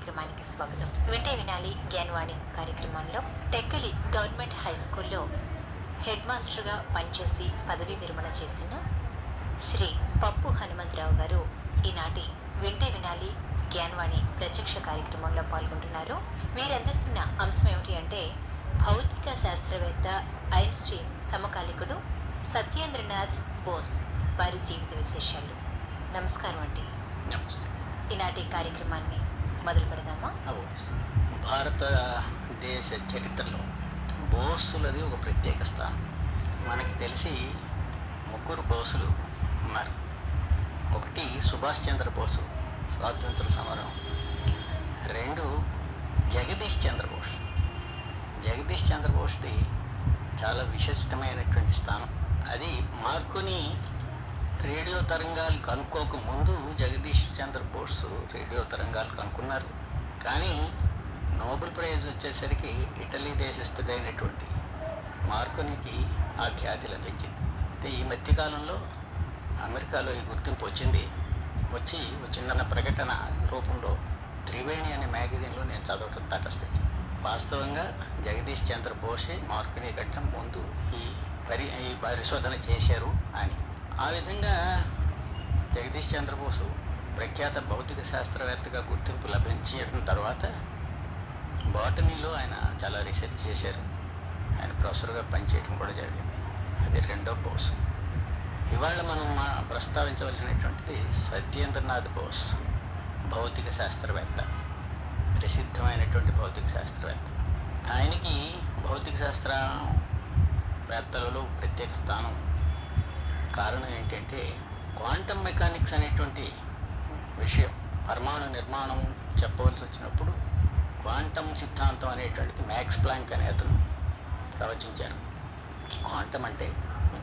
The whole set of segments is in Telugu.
కార్యక్రమానికి స్వాగతం. వింటే వినాలి జ్ఞానవాణి కార్యక్రమంలో టెక్కలి గవర్నమెంట్ హై స్కూల్లో హెడ్ మాస్టర్గా పనిచేసి పదవీ విరమణ చేసిన శ్రీ పప్పు హనుమంతరావు గారు ఈనాటి వింటే వినాలి జ్ఞానవాణి ప్రత్యక్ష కార్యక్రమంలో పాల్గొంటున్నారు. వీరు అందిస్తున్న అంశం ఏమిటి అంటే భౌతిక శాస్త్రవేత్త ఐన్స్టీన్ సమకాలికుడు సత్యేంద్రనాథ్ బోస్ వారి జీవిత విశేషాలు. నమస్కారం అండి. ఈనాటి కార్యక్రమాన్ని మొదలు పెడదామా? భారతదేశ చరిత్రలో బోసులది ఒక ప్రత్యేక స్థానం. మనకి తెలిసి ముగ్గురు బోసులు ఉన్నారు. ఒకటి సుభాష్ చంద్రబోసు, స్వాతంత్ర సమరం. రెండు జగదీష్ చంద్రబోస్. జగదీష్ చంద్రబోస్ది చాలా విశిష్టమైనటువంటి స్థానం. అది మార్కుని రేడియో తరంగాలు కనుక్కోక ముందు జగదీష్ చంద్రబోస్ రేడియో తరంగాలు కనుక్కున్నారు. కానీ నోబెల్ ప్రైజ్ వచ్చేసరికి ఇటలీ దేశస్థుడైనటువంటి మార్కోనికి ఆ ఖ్యాతి లభించింది. ఈ మధ్యకాలంలో అమెరికాలో ఈ గుర్తింపు వచ్చి చిన్న ప్రకటన రూపంలో త్రివేణి అనే మ్యాగజైన్లో నేను చదవటం తటస్థించింది. వాస్తవంగా జగదీష్ చంద్రబోసే మార్కోని కంటే ముందు ఈ పరిశోధన చేశారు అని. ఆ విధంగా జగదీష్ చంద్రబోసు ప్రఖ్యాత భౌతిక శాస్త్రవేత్తగా గుర్తింపు లభించడం తర్వాత బాటనీలో ఆయన చాలా రీసెర్చ్ చేశారు. ఆయన ప్రొఫెసర్గా పనిచేయడం కూడా జరిగింది. అది రెండో బోసు. ఇవాళ మనం ప్రస్తావించవలసినటువంటిది సత్యేంద్రనాథ్ బోస్, భౌతిక శాస్త్రవేత్త, ప్రసిద్ధమైనటువంటి భౌతిక శాస్త్రవేత్త. ఆయనకి భౌతిక శాస్త్రవేత్తలలో ప్రత్యేక స్థానం. కారణం ఏంటంటే క్వాంటమ్ మెకానిక్స్ అనేటువంటి విషయం, పరమాణు నిర్మాణం చెప్పవలసి వచ్చినప్పుడు క్వాంటమ్ సిద్ధాంతం అనేటువంటిది మ్యాక్స్ ప్లాంక్ అనే అతను ప్రవచించారు. క్వాంటమ్ అంటే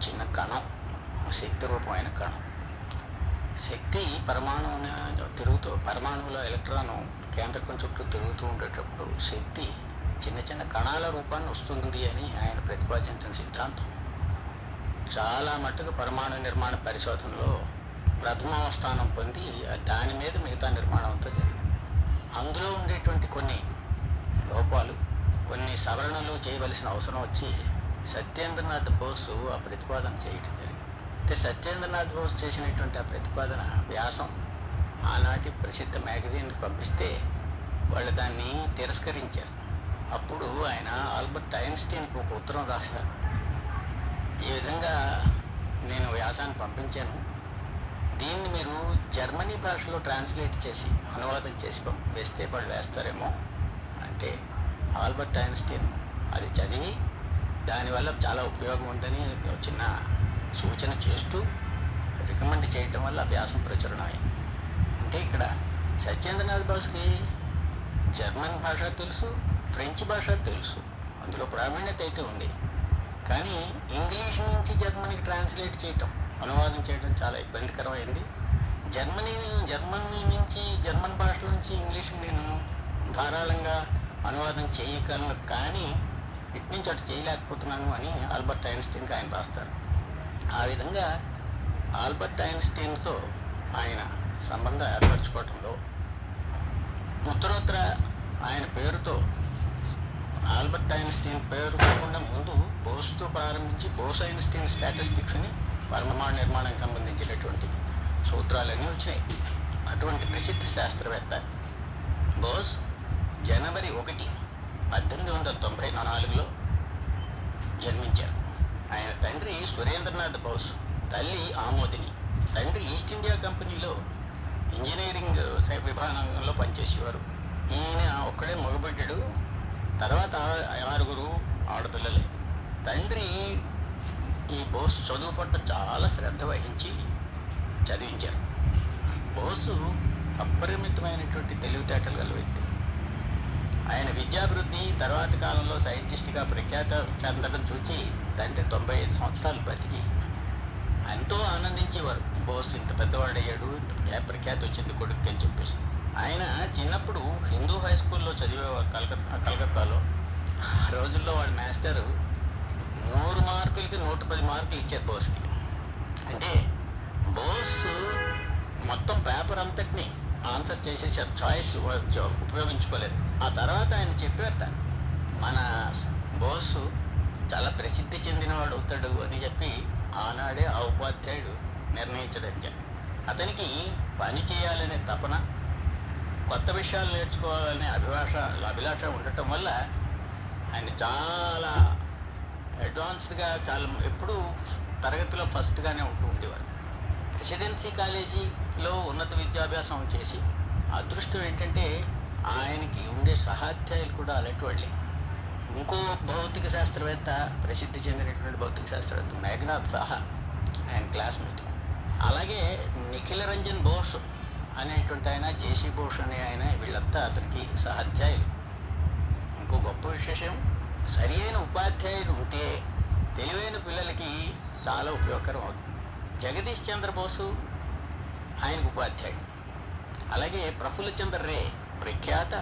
చిన్న కణం, శక్తి రూపమైన కణం. శక్తి పరమాణువులో ఎలక్ట్రాను కేంద్రకం చుట్టూ తిరుగుతూ ఉండేటప్పుడు శక్తి చిన్న చిన్న కణాల రూపాన్ని వస్తుంది అని ఆయన ప్రతిపాదించిన సిద్ధాంతం చాలా మట్టుకు పరమాణు నిర్మాణ పరిశోధనలో ప్రథమ స్థానం పొంది దాని మీద మిగతా నిర్మాణం అంతా జరిగింది. అందులో ఉండేటువంటి కొన్ని లోపాలు, కొన్ని సవరణలు చేయవలసిన అవసరం వచ్చి సత్యేంద్రనాథ్ బోసు ఆ ప్రతిపాదన చేయటం జరిగింది. అయితే సత్యేంద్రనాథ్ బోస్ చేసినటువంటి ఆ ప్రతిపాదన వ్యాసం ఆనాటి ప్రసిద్ధ మ్యాగజైన్కి పంపిస్తే వాళ్ళు దాన్ని తిరస్కరించారు. అప్పుడు ఆయన ఆల్బర్ట్ ఐన్స్టీన్కి ఒక ఉత్తరం రాశారు. ఈ విధంగా నేను వ్యాసాన్ని పంపించాను, దీన్ని మీరు జర్మనీ భాషలో ట్రాన్స్లేట్ చేసి అనువాదం చేసి వేస్తే వాళ్ళు వేస్తారేమో అంటే ఆల్బర్ట్ ఐన్స్టీన్ అది చదివి దానివల్ల చాలా ఉపయోగం ఉందని చిన్న సూచన చేస్తూ రికమెండ్ చేయటం వల్ల వ్యాసం ప్రచురణ అయింది. అంటే ఇక్కడ సత్యేంద్రనాథ్ బోస్కి జర్మన్ భాష తెలుసు, ఫ్రెంచ్ భాష తెలుసు, అందులో ప్రావీణ్యత అయితే ఉంది. కానీ ఇంగ్లీష్ నుంచి జర్మనీకి ట్రాన్స్లేట్ చేయటం, అనువాదం చేయడం చాలా ఇబ్బందికరమైంది. జర్మన్ భాష నుంచి ఇంగ్లీష్ నేను ధారాళంగా అనువాదం చేయగలను, కానీ ఇటు నుంచి అటు చేయలేకపోతున్నాను అని ఆల్బర్ట్ ఐన్స్టీన్కి ఆయన రాస్తారు. ఆ విధంగా ఆల్బర్ట్ ఐన్స్టీన్తో ఆయన సంబంధం ఏర్పరచుకోవడంలో ఉత్తరోత్తర ఆయన పేరుతో ఆల్బర్ట్ ఐన్స్టీన్ పేరు కాకుండా ముందు బోస్తో ప్రారంభించి బోస్ ఐన్స్టీన్ స్టాటిస్టిక్స్ అని పరమాణు నిర్మాణానికి సంబంధించినటువంటి సూత్రాలన్నీ వచ్చినాయి. అటువంటి ప్రసిద్ధ శాస్త్రవేత్త బోస్ జనవరి 1, 1894లో జన్మించారు. ఆయన తండ్రి సురేంద్రనాథ్ బోస్, తల్లి ఆమోదిని. తండ్రి ఈస్ట్ ఇండియా కంపెనీలో ఇంజనీరింగ్ విభాగంలో పనిచేసేవారు. ఈయన ఒక్కడే మగబిడ్డడు. తర్వాత 6 ఆడపిల్లలే. తండ్రి ఈ బోస్ చదువు పట్ల చాలా శ్రద్ధ వహించి చదివించారు. బోసు అపరిమితమైనటువంటి తెలివితేటలు గల వ్యక్తి. ఆయన విద్యాభివృద్ధి తర్వాత కాలంలో సైంటిస్ట్గా ప్రఖ్యాత చెందడం చూచి తండ్రి 95 సంవత్సరాలు బతికి ఎంతో ఆనందించేవారు. బోస్ ఇంత పెద్దవాడయ్యాడు, ఇంత ప్రఖ్యాతి వచ్చింది కొడుకు అని చెప్పేసి. ఆయన చిన్నప్పుడు హిందూ హై స్కూల్లో చదివేవారు కలకత్తాలో. ఆ రోజుల్లో వాళ్ళ మాస్టరు 100 మార్కులకి 110 మార్కులు ఇచ్చారు బోస్కి. అంటే బోస్ మొత్తం పేపర్ అంతటినీ ఆన్సర్ చేసేసారు, చాయిస్ ఉపయోగించుకోలేదు. ఆ తర్వాత ఆయన చెప్పారట, మన బోసు చాలా ప్రసిద్ధి చెందినవాడు అవుతాడు అని చెప్పి ఆనాడే ఆ ఉపాధ్యాయుడు నిర్ణయించడం. అతనికి పని చేయాలనే తపన, కొత్త విషయాలు నేర్చుకోవాలనే అభిలాష ఉండటం వల్ల ఆయన చాలా అడ్వాన్స్డ్గా, చాలా ఎప్పుడూ తరగతిలో ఫస్ట్గానే ఉంటూ ఉండేవారు. ప్రెసిడెన్సీ కాలేజీలో ఉన్నత విద్యాభ్యాసం చేసి అదృష్టం ఏంటంటే ఆయనకి ఉండే సహాధ్యాయులు కూడా అలాంటి వాళ్ళే. ఇంకో భౌతిక శాస్త్రవేత్త, ప్రసిద్ధి చెందినటువంటి భౌతిక శాస్త్రవేత్త మేఘనాథ్ సాహా ఆయన క్లాస్మేట్. అలాగే నిఖిల రంజన్ బోస్ అనేటువంటి ఆయన, జేసీ బోస్ అనే ఆయన, వీళ్ళంతా అతనికి సహాధ్యాయులు. ఇంకో గొప్ప విశేషం, సరి అయిన ఉపాధ్యాయులు ఉంటే తెలివైన పిల్లలకి చాలా ఉపయోగకరం అవుతుంది. జగదీష్ చంద్ర బోసు ఆయనకు ఉపాధ్యాయుడు. అలాగే ప్రఫుల్ల చంద్ర రే, ప్రఖ్యాత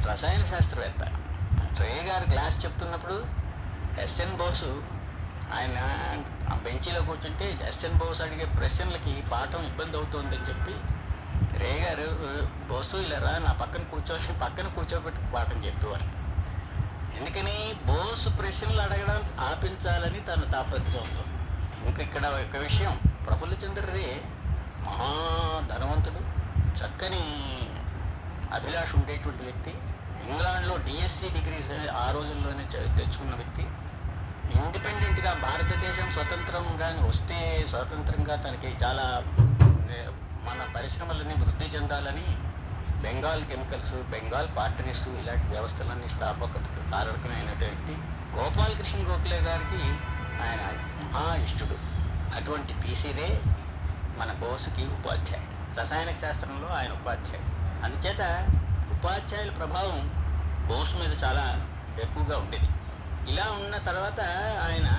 రసాయన శాస్త్రవేత్త. రే గారు క్లాస్ చెప్తున్నప్పుడు ఎస్ఎన్ బోసు ఆయన ఆ బెంచీలో కూర్చుంటే ఎస్ఎన్ బోస్ అడిగే ప్రశ్నలకి పాఠం ఇబ్బంది అవుతుందని చెప్పి రే గారు, బోసు ఇలా రా నా పక్కన కూర్చోబెట్టి పాఠం చెప్పేవారు. ఎందుకని బోసు ప్రశ్నలు అడగడం ఆపించాలని తన తాపత్రయంతో. ఇంకా ఇక్కడ ఒక విషయం, ప్రఫుల్ల చంద్ర రే మహా ధనవంతుడు, చక్కని అభిలాష ఉండేటువంటి వ్యక్తి. ఇంగ్లాండ్లో డిఎస్సి డిగ్రీస్ ఆ రోజుల్లోనే తెచ్చుకున్న వ్యక్తి. ఇండిపెండెంట్గా భారతదేశం స్వతంత్రంగాని వస్తే స్వతంత్రంగా తనకి చాలా మన పరిశ్రమలన్నీ వృద్ధి చెందాలని బెంగాల్ కెమికల్స్, బెంగాల్ పార్టనీస్ ఇలాంటి వ్యవస్థలన్నీ స్థాపకుడికి కారకమైన వ్యక్తి. గోపాలకృష్ణ గోఖలే గారికి ఆయన మహా ఇష్టుడు. అటువంటి పీసీరే మన బోసుకి ఉపాధ్యాయుడు. రసాయనిక శాస్త్రంలో ఆయన ఉపాధ్యాయుడు. అందుచేత ఉపాధ్యాయుల ప్రభావం బోస్ మీద చాలా ఎక్కువగా ఉండేది. ఇలా ఉన్న తర్వాత ఆయన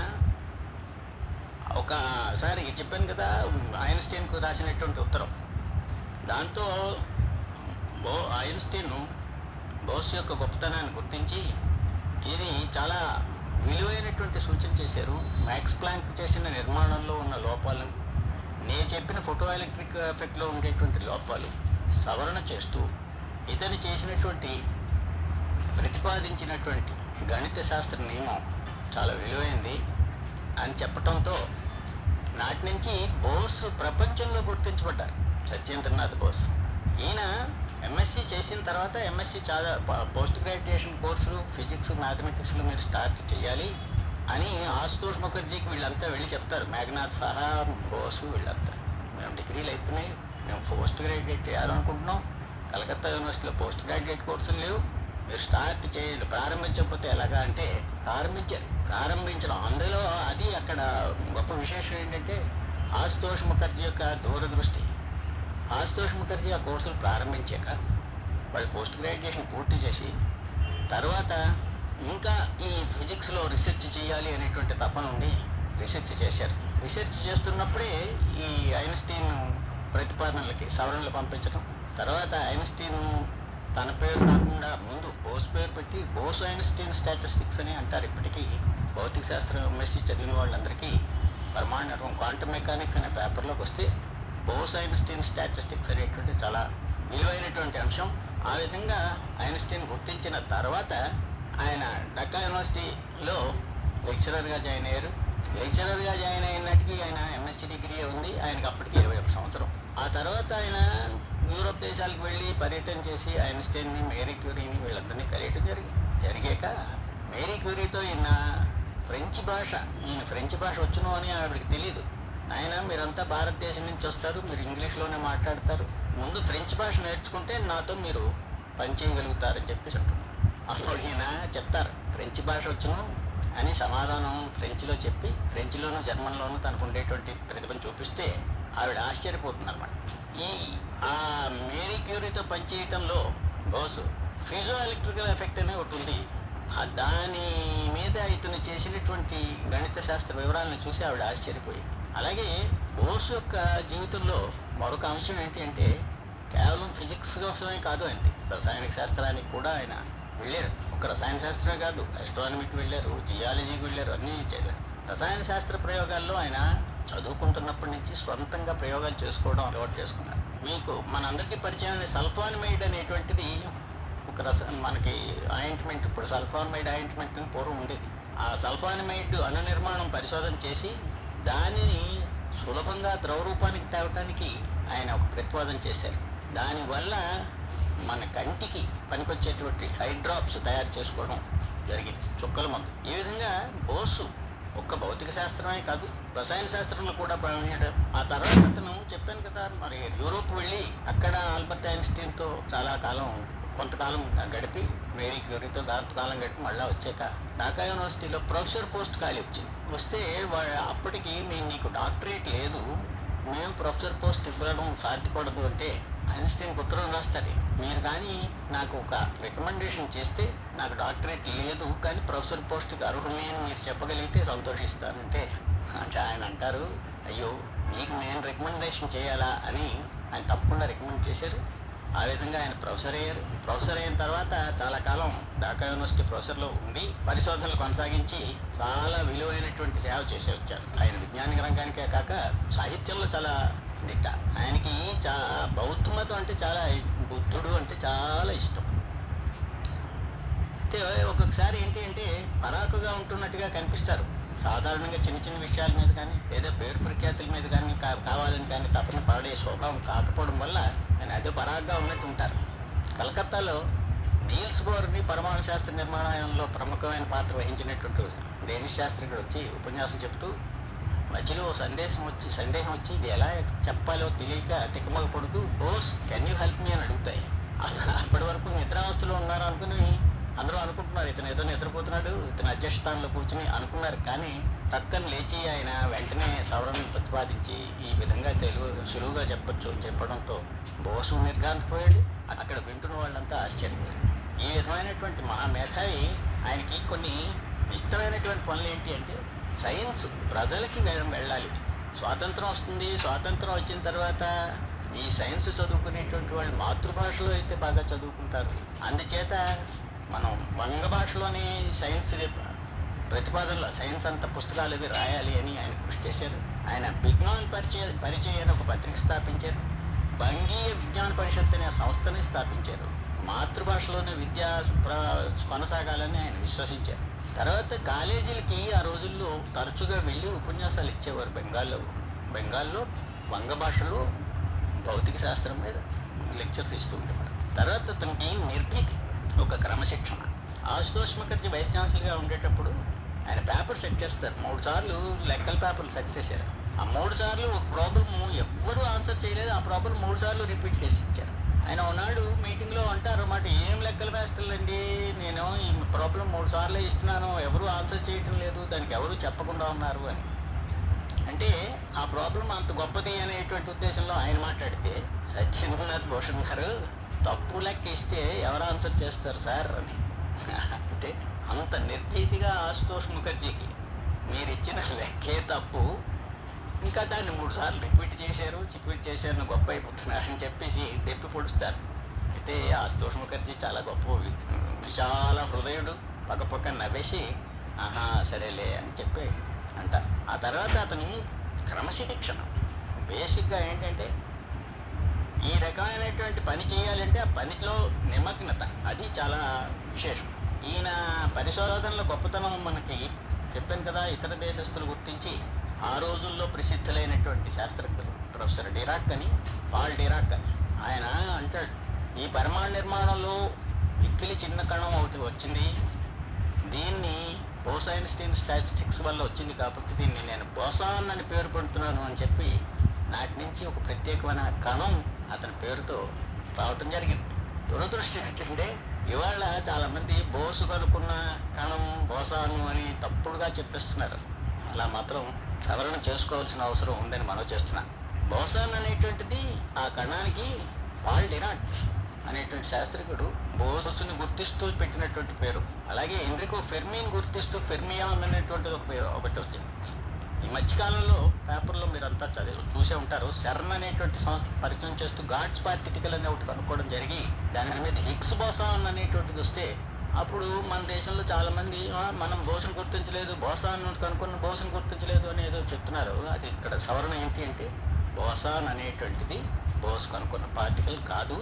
ఒకసారి చెప్పాను కదా, ఐన్స్టీన్కు రాసినటువంటి ఉత్తరం, దాంతో ఐన్స్టీన్ బోస్ యొక్క గొప్పతనాన్ని గుర్తించి ఇది చాలా విలువైనటువంటి సూచన చేశారు. మ్యాక్స్ ప్లాంక్ చేసిన నిర్మాణంలో ఉన్న లోపాలు, నేను చెప్పిన ఫోటో ఎలక్ట్రిక్ ఎఫెక్ట్లో ఉండేటువంటి లోపాలు సవరణ చేస్తూ ఇతను చేసినటువంటి ప్రతిపాదించినటువంటి గణిత శాస్త్ర నియమం చాలా విలువైంది అని చెప్పటంతో నాటి నుంచి బోస్ ప్రపంచంలో గుర్తించబడ్డారు. సత్యేంద్రనాథ్ బోస్. ఈయన ఎంఎస్సి చేసిన తర్వాత ఎంఎస్సి చాలా పోస్ట్ గ్రాడ్యుయేషన్ కోర్సులు ఫిజిక్స్, మ్యాథమెటిక్స్లో మీరు స్టార్ట్ చేయాలి అని ఆశుతోష్ ముఖర్జీకి వీళ్ళంతా వెళ్ళి చెప్తారు. మేఘనాథ్ సాహా, బోసు వీళ్ళంతా, మేము డిగ్రీలు అయిపోయినాయి, మేము పోస్ట్ గ్రాడ్యుయేట్ చేయాలనుకుంటున్నాం, కలకత్తా యూనివర్సిటీలో పోస్ట్ గ్రాడ్యుయేట్ కోర్సులు లేవు, మీరు స్టార్ట్ చేయాలి, ప్రారంభించకపోతే ఎలాగా అంటే ప్రారంభించడం. అందులో అది అక్కడ గొప్ప విశేషం ఏంటంటే ఆశుతోష్ ముఖర్జీ యొక్క దూరదృష్టి. ఆశుతోష్ ముఖర్జీ ఆ కోర్సులు ప్రారంభించాక వాళ్ళు పోస్ట్ గ్రాడ్యుయేషన్ పూర్తి చేసి తర్వాత ఇంకా ఈ ఫిజిక్స్లో రీసెర్చ్ చేయాలి అనేటువంటి తపన ఉండి రీసెర్చ్ చేశారు. రీసెర్చ్ చేస్తున్నప్పుడే ఈ ఐన్స్టీన్ ప్రతిపాదనలకి సవరణలు పంపించడం. తర్వాత ఐన్స్టీన్ తన పేరు కాకుండా ముందు బోస్ పేరు పెట్టి బోస్ ఐన్స్టీన్ స్టాటిస్టిక్స్ అని అంటారు. ఇప్పటికీ భౌతిక శాస్త్రం ఎంఎస్సీ చదివిన వాళ్ళందరికీ పరమాణు నిర్వం క్వాంటమ్ మెకానిక్స్ అనే పేపర్లోకి వస్తే బోస్ ఐన్స్టీన్ స్టాటిస్టిక్స్ అనేటువంటి చాలా విలువైనటువంటి అంశం. ఆ విధంగా ఐన్స్టీన్ గుర్తించిన తర్వాత ఆయన డక్కా యూనివర్సిటీలో లెక్చరర్గా జాయిన్ అయ్యారు. లెక్చరర్గా జాయిన్ అయినట్టుకి ఆయన ఎంఎస్సీ డిగ్రీ ఉంది. ఆయనకు అప్పటికి 21 సంవత్సరం. ఆ తర్వాత ఆయన యూరోప్ దేశాలకు వెళ్ళి పర్యటన చేసి ఐన్స్టైన్ని, మేరీ క్యూరీని వీళ్ళందరినీ కలియటం జరిగాక మేరీ క్యూరీతో ఈయన ఫ్రెంచ్ భాష వచ్చును అని ఆవిడకి తెలియదు. ఆయన మీరంతా భారతదేశం నుంచి వస్తారు, మీరు ఇంగ్లీష్లోనే మాట్లాడతారు, ముందు ఫ్రెంచ్ భాష నేర్చుకుంటే నాతో మీరు పని చేయగలుగుతారని చెప్పేసి అంటున్నారు. అప్పుడు ఈయన చెప్తారు ఫ్రెంచ్ భాష వచ్చును అని సమాధానం ఫ్రెంచ్లో చెప్పి ఫ్రెంచ్లోనూ జర్మన్లోనూ తనకు ఉండేటువంటి ప్రతిభను చూపిస్తే ఆవిడ ఆశ్చర్యపోతుంది అనమాట. ఆ మేరీ క్యూరీతో పనిచేయటంలో బోసు ఫిజో ఎలక్ట్రికల్ ఎఫెక్ట్ అనే ఒకటి ఉంది. దాని మీద ఇతను చేసినటువంటి గణిత శాస్త్ర వివరాలను చూసి ఆవిడ ఆశ్చర్యపోయి. అలాగే బోసు యొక్క జీవితంలో మరొక అంశం ఏంటి అంటే కేవలం ఫిజిక్స్ కోసమే కాదు అండి, రసాయనిక శాస్త్రానికి కూడా ఆయన వెళ్ళారు. ఒక రసాయన శాస్త్రమే కాదు, ఆస్ట్రానమీకి వెళ్ళారు, జియాలజీకి వెళ్ళారు, అన్నీ చేశారు. రసాయన శాస్త్ర ప్రయోగాల్లో ఆయన చదువుకుంటున్నప్పటి నుంచి స్వంతంగా ప్రయోగాలు చేసుకోవడం అలవాటు చేసుకున్నారు. మీకు మనందరికీ పరిచయమైన సల్ఫానిమైడ్ అనేటువంటిది ఒక మనకి ఆయింట్మెంట్, ఇప్పుడు సల్ఫానిమైడ్ ఆయింట్మెంట్ అని పూర్వం ఉండేది. ఆ సల్ఫానిమైడ్ అణు నిర్మాణం పరిశోధన చేసి దానిని సులభంగా ద్రవ రూపానికి తేవటానికి ఆయన ఒక ప్రతిపాదన చేశారు. దానివల్ల మన కంటికి పనికొచ్చేటువంటి ఐ డ్రాప్స్ తయారు చేసుకోవడం జరిగింది, చుక్కల మందు. ఈ విధంగా బోసు ఒక్క భౌతిక శాస్త్రమే కాదు, రసాయన శాస్త్రంలో కూడా పనిచేయడం. ఆ తర్వాత అతను చెప్పాను కదా, మరి యూరోప్ వెళ్ళి అక్కడ ఆల్బర్ట్ ఐన్స్టీన్తో చాలా కాలం కొంతకాలం గడిపి, మేరీ క్యూరీతో కొంతకాలం గడిపి మళ్ళీ వచ్చాక ఢాకా యూనివర్సిటీలో ప్రొఫెసర్ పోస్ట్ ఖాళీ వచ్చింది. వస్తే అప్పటికి నేను నీకు డాక్టరేట్ లేదు, మేము ప్రొఫెసర్ పోస్ట్ ఇవ్వడం సాధ్యపడదు అంటే ఐన్స్టీన్కి ఉత్తరం రాస్తారు, మీరు కానీ నాకు ఒక రికమెండేషన్ చేస్తే నాకు డాక్టరేట్ లేదు కానీ ప్రొఫెసర్ పోస్ట్కి అర్హుని అని మీరు చెప్పగలిగితే సంతోషిస్తానంటే, అంటే ఆయన అంటారు, అయ్యో మీకు నేను రికమెండేషన్ చేయాలా అని ఆయన తప్పకుండా రికమెండ్ చేశారు. ఆ విధంగా ఆయన ప్రొఫెసర్ అయ్యారు. ప్రొఫెసర్ అయిన తర్వాత చాలా కాలం ఢాకా యూనివర్సిటీ ప్రొఫెసర్లో ఉండి పరిశోధనలు కొనసాగించి చాలా విలువైనటువంటి సేవ చేసి వచ్చారు. ఆయన విజ్ఞానిక రంగానికే కాక సాహిత్యంలో చాలా దిట్ట. ఆయనకి బౌద్ధ మతం అంటే చాలా, బుద్ధుడు అంటే చాలా ఇష్టం. అయితే ఒక్కొక్కసారి ఏంటి అంటే పరాకుగా ఉంటున్నట్టుగా కనిపిస్తారు. సాధారణంగా చిన్న చిన్న విషయాల మీద కానీ ఏదో పేరు ప్రఖ్యాతుల మీద కానీ కావాలని కానీ తపన పడే స్వభావం కాకపోవడం వల్ల ఆయన అదే పరాగ్గా ఉన్నట్టు ఉంటారు. కలకత్తాలో నీల్స్ బోర్ని పరమాణు శాస్త్ర నిర్మాణంలో ప్రముఖమైన పాత్ర వహించినటువంటి డేనిష్ శాస్త్రజ్ఞుడు వచ్చి ఉపన్యాసం చెబుతూ మధ్యలో సందేహం వచ్చి ఇది ఎలా చెప్పాలో తెలియక తికమక పడుతూ, Bose can you help me అని అడుగుతాయి. అప్పటి వరకు నిద్రావస్థలో ఉన్నారు అనుకుని అందరూ అనుకుంటున్నారు ఇతను ఏదో నిద్రపోతున్నాడు, ఇతను అధ్యక్షస్థానంలో కూర్చుని అనుకున్నారు. కానీ టక్కని లేచి ఆయన వెంటనే సవరణను ప్రతిపాదించి ఈ విధంగా సులువుగా చెప్పొచ్చు అని చెప్పడంతో బోసు నిర్ఘాంతపోయాడు. అక్కడ వింటున్న వాళ్ళంతా ఆశ్చర్యపోయారు. ఈ విధమైనటువంటి మహామేధావి ఆయనకి కొన్ని ఇష్టమైనటువంటి పనులు ఏంటి అంటే, సైన్స్ ప్రజలకి వెళ్ళాలి. స్వాతంత్రం వస్తుంది, స్వాతంత్రం వచ్చిన తర్వాత ఈ సైన్స్ చదువుకునేటువంటి వాళ్ళు మాతృభాషలో అయితే బాగా చదువుకుంటారు. అందుచేత మనం వంగ భాషలోనే సైన్స్ ప్రతిపాదనలో సైన్స్ అంత పుస్తకాలు అవి రాయాలి అని ఆయన కృషి చేశారు. ఆయన విజ్ఞాన్ పరిచయ అని ఒక పత్రిక స్థాపించారు. బంగీయ విజ్ఞాన పరిషత్ అనే సంస్థని స్థాపించారు. మాతృభాషలోనే విద్య కొనసాగాలని ఆయన విశ్వసించారు. తర్వాత కాలేజీలకి ఆ రోజుల్లో తరచుగా వెళ్ళి ఉపన్యాసాలు ఇచ్చేవారు. బెంగాల్లో వంగ భాషలో భౌతిక శాస్త్రం మీద లెక్చర్స్ ఇస్తూ ఉండేవారు. తర్వాత అతనికి నిర్భీతి, ఒక క్రమశిక్షణ. ఆశుతోష్ ముఖర్జీ వైస్ ఛాన్సలర్గా ఉండేటప్పుడు ఆయన పేపర్ సెట్ చేస్తారు. 3 సార్లు లెక్కల పేపర్లు సెట్ చేశారు. ఆ 3 సార్లు ఒక ప్రాబ్లమ్ ఎవ్వరూ ఆన్సర్ చేయలేదు. ఆ ప్రాబ్లం 3 సార్లు రిపీట్ చేసి ఇచ్చారు. ఆయన ఉన్నాడు మీటింగ్లో అంటారు అన్నమాట, ఏం లెక్కల వేస్తాలండి, నేను ఈ ప్రాబ్లం 3 సార్లే ఇస్తున్నాను, ఎవరు ఆన్సర్ చేయటం లేదు, దానికి ఎవరు చెప్పకుండా ఉన్నారు అని. అంటే ఆ ప్రాబ్లం అంత గొప్పది అనేటువంటి ఉద్దేశంలో ఆయన మాట్లాడితే, సత్యేంద్రనాథ్ భూషణ్ గారు తప్పు లెక్క ఇస్తే ఎవరు ఆన్సర్ చేస్తారు సార్ అని. అంటే అంత నిర్భీతిగా ఆశుతోష్ ముఖర్జీకి మీరు ఇచ్చిన లెక్కే తప్పు, ఇంకా దాన్ని 3 సార్లు రిపీట్ చేశారు గొప్ప అయిపోతున్నారని చెప్పేసి దెప్పి పొడుస్తారు. అయితే ఆశుతోష్ ముఖర్జీ చాలా గొప్ప విశాల హృదయుడు, పక్క నవ్వేసి ఆహా సరేలే అని చెప్పి అంటారు. ఆ తర్వాత అతని క్రమశిక్షణ బేసిక్గా ఏంటంటే, ఈ రకమైనటువంటి పని చేయాలంటే ఆ పనిలో నిమగ్నత, అది చాలా విశేషం. ఈయన పరిశోధనలో గొప్పతనం మనకి చెప్పాను కదా, ఇతర దేశస్తులు గుర్తించి ఆ రోజుల్లో ప్రసిద్ధులైనటువంటి శాస్త్రజ్ఞులు ప్రొఫెసర్ డిరాక్ అని, పాల్ డిరాక్ అని. ఆయన అంటాడు, ఈ పరమాణు నిర్మాణంలో మిక్కిలి చిన్న కణం ఒకటి వచ్చింది, దీన్ని బోస్ ఐన్స్టీన్ స్టాటిస్టిక్స్ వల్ల వచ్చింది కాబట్టి దీన్ని నేను బోసాన్ అని పేరు పెడుతున్నాను అని చెప్పి నాటి నుంచి ఒక ప్రత్యేకమైన కణం అతని పేరుతో రావటం జరిగింది. దురదృష్టం ఏంటంటే ఇవాళ చాలామంది బోసు కనుక్కున్న కణం బోసాను అని తప్పుడుగా చెప్పేస్తున్నారు. అలా మాత్రం సవరణ చేసుకోవాల్సిన అవసరం ఉందని మనం చేస్తున్నాం. బోసాన్ అనేటువంటిది ఆ కణానికి పాల్ డిరాక్ అనేటువంటి శాస్త్రజ్ఞుడు బోసుని గుర్తిస్తూ పెట్టినటువంటి పేరు. అలాగే ఎన్రికో ఫెర్మీని గుర్తిస్తూ ఫెర్మియాన్ అనేటువంటిది ఒక పేరు ఒకటి వస్తుంది. ఈ మధ్యకాలంలో పేపర్లో మీరంతా చూసే ఉంటారు, సెర్న్ అనేటువంటి సంస్థ పరిచయం చేస్తూ గాడ్స్ పార్టికల్ అనే ఒకటి కనుక్కోవడం జరిగి దాని మీద హిగ్స్ బోసాన్ అనేటువంటిది వస్తే అప్పుడు మన దేశంలో చాలామంది మనం బోసును గుర్తించలేదు, బోసాన్ కనుక్కున్న బోసును గుర్తించలేదు అని ఏదో చెప్తున్నారు. అది ఇక్కడ సవరణ ఏంటి అంటే, బోసాన్ అనేటువంటిది బోస్ కనుక్కున్న పార్టికల్ కాదు,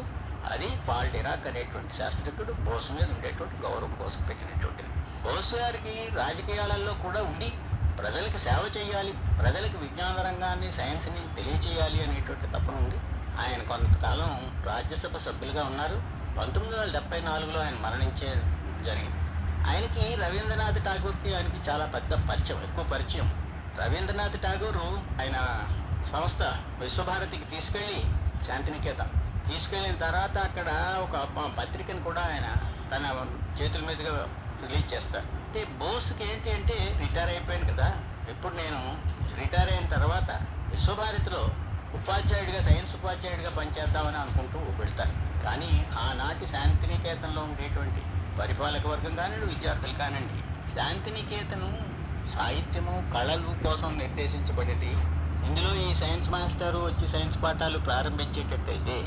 అది పాల్ డిరాక్ అనేటువంటి శాస్త్రజ్ఞుడు బోస్ మీద ఉండేటువంటి గౌరవం కోసం పెట్టినటువంటిది. బోస్ గారికి రాజకీయాలలో కూడా ఉండి ప్రజలకు సేవ చేయాలి, ప్రజలకు విజ్ఞాన రంగాన్ని సైన్స్ని తెలియచేయాలి అనేటువంటి తపన ఉంది. ఆయన కొంతకాలం రాజ్యసభ సభ్యులుగా ఉన్నారు. 1974లో ఆయన మరణించే జరిగింది. ఆయనకి రవీంద్రనాథ్ ఠాగూర్కి ఆయనకి చాలా పెద్ద పరిచయం, ఎక్కువ పరిచయం. రవీంద్రనాథ్ ఠాగూరు ఆయన సంస్థ విశ్వభారతికి తీసుకెళ్ళి శాంతినికేతన్ తీసుకెళ్ళిన తర్వాత అక్కడ ఒక పత్రికను కూడా ఆయన తన చేతుల మీదుగా రిలీజ్ చేస్తారు. అంటే బోస్కి ఏంటి అంటే రిటైర్ అయిపోయాను కదా, ఇప్పుడు నేను రిటైర్ అయిన తర్వాత విశ్వభారతిలో ఉపాధ్యాయుడిగా, సైన్స్ ఉపాధ్యాయుడిగా పనిచేద్దామని అనుకుంటూ వెళ్తాను. కానీ ఆనాటి శాంతినికేతన్లో ఉండేటువంటి పరిపాలక వర్గం కానివ్వండి, విద్యార్థులు కానివ్వండి, శాంతినికేతను సాహిత్యము, కళలు కోసం నిర్దేశించబడేది. ఇందులో ఈ సైన్స్ మాస్టరు వచ్చి సైన్స్ పాఠాలు ప్రారంభించేటట్టయితే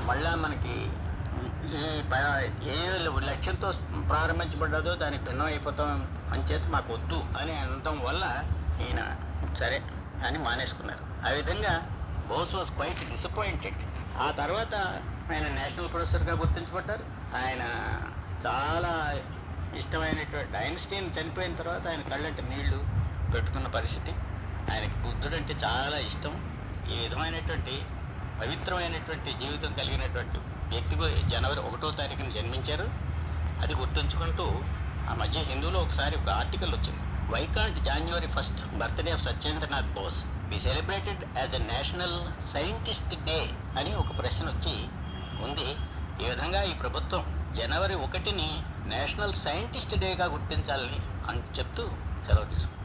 మళ్ళా మనకి ఏ లక్ష్యంతో ప్రారంభించబడ్డదో దానికి భిన్నం అయిపోతాం అంచేత మాకు వద్దు అని అనడం వల్ల ఈయన సరే అని మానేసుకున్నారు. ఆ విధంగా బోస్ వాజ్ క్వైట్ డిసప్పాయింటెడ్. ఆ తర్వాత ఆయన నేషనల్ ప్రొఫెసర్గా గుర్తించబడ్డారు. ఆయన చాలా ఇష్టమైనటువంటి ఐన్స్టీన్ చనిపోయిన తర్వాత ఆయన కళ్ళంటే నీళ్లు పెట్టుకున్న పరిస్థితి. ఆయనకి బుద్ధుడు అంటే చాలా ఇష్టం. ఈ విధమైనటువంటి పవిత్రమైనటువంటి జీవితం కలిగినటువంటి వ్యక్తిగా జనవరి 1వ తారీఖున జన్మించారు. అది గుర్తుంచుకుంటూ ఆ మధ్య హిందూలో ఒకసారి ఒక ఆర్టికల్ వచ్చింది, why can't January 1st birthday of Satyendranath Bose be celebrated as a national scientist day అని ఒక ప్రశ్న వచ్చి ఉంది. ఈ విధంగా ఈ ప్రభుత్వం జనవరి 1ని నేషనల్ సైంటిస్ట్ డేగా గుర్తించాలని అని చెప్తూ సెలవు తీసుకుంది.